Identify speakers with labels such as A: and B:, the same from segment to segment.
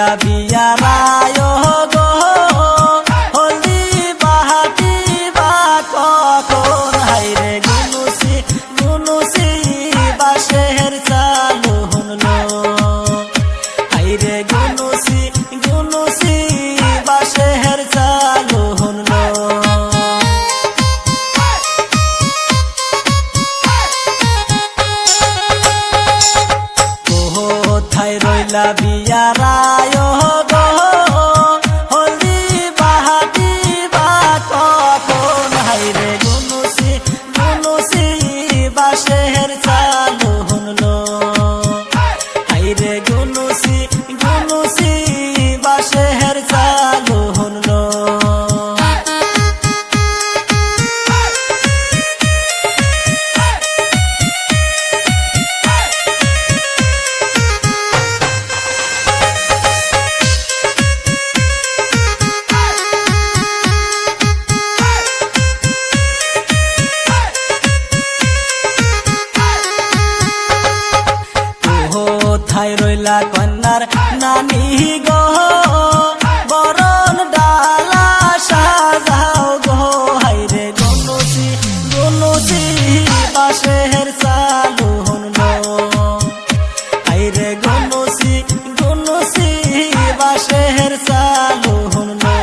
A: রইলা বিয়ারায় গো হলদি বাহাতি বা কখন হাইরে গুনুসি গুনুসি বাঁশের চালু হলো হাইরে গুনুসি গুনুসি বাঁশের চালু হলো কোথায় রইলা বিয়ারায় গো হলদি বাহাতি বা কখন হাইরে গুনুসি গুনুসি বাঁশের চালু হলো হাইরে গুনুসি গুনুসি বাঁশের চালু হলো কোথায় রইলা কন্যার নানি গো বরণ ডালা সাজাও গো হাইরে গুনুসি গুনুসি বাঁশের চালু হলো হাইরে গুনুসি গুনুসি বাঁশের চালু হলো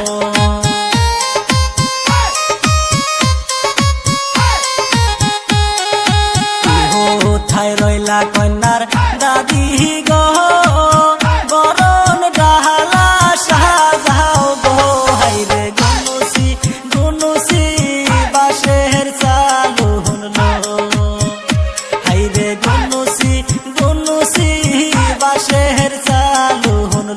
A: কোথায় রইলা কন্যার দাদি গো বরণ ডালা সাজাও গো হাইরে গুনুসি গুনুসি বাঁশের চালু হলো হাইরে গুনুসি গুনুসি বাঁশের চালু হলো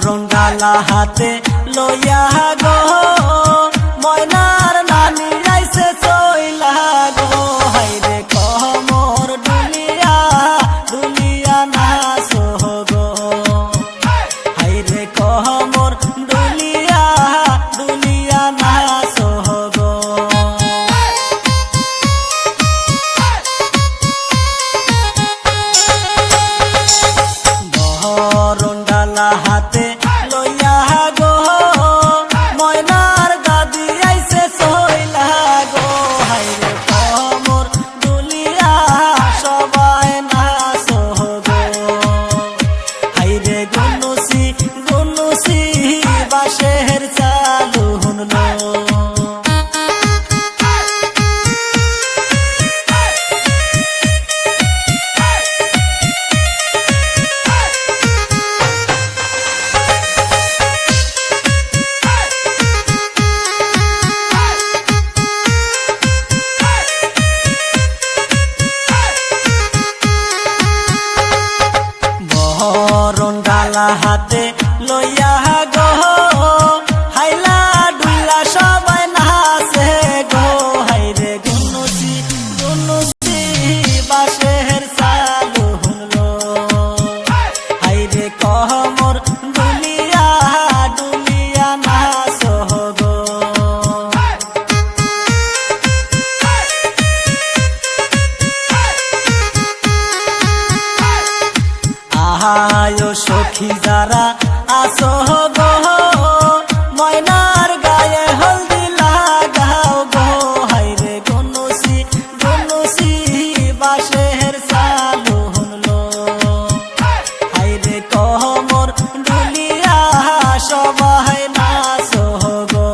A: রঙ্গালা হাতে লইয়া গো ময়নার নানি আইসে চইলা গো হাইরে কমর দুলিয়া দুলিয়া নাচ গো হাইরে কমর দুলিয়া দুলিয়া নাচ গো রঙ্গালা হাতে লইয়া গো ময়নার দাদি আইসে চইলা গো হাইরে কমর দুলিয়া সবাই নাচ গো হাইরে গুনুসি গুনুসি বাঁশের চালু হলো রঙ্গালা হাতে লইয়া গো হাইলা ডুইলা সবাই নাচে গো হাইরে গুনুসি গুনুসি বাঁশের চালু হলো হাইরে কমর দুলিয়া দুলিয়া নাচ গো আহায় সখী যারা আসো গো ময়নার গায়ে হলদি লাগাও গো হাইরে গুনুসি গুনুসি বাঁশের চালু হলো হাইরে কমর দুলিয়া সবাই নাচ গো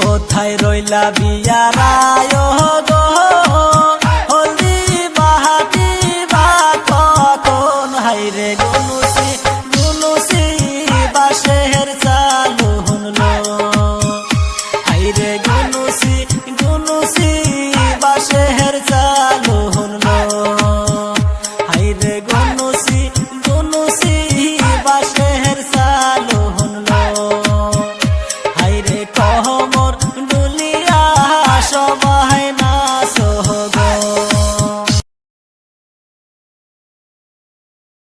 A: কোথায় রইলা বিয়ারা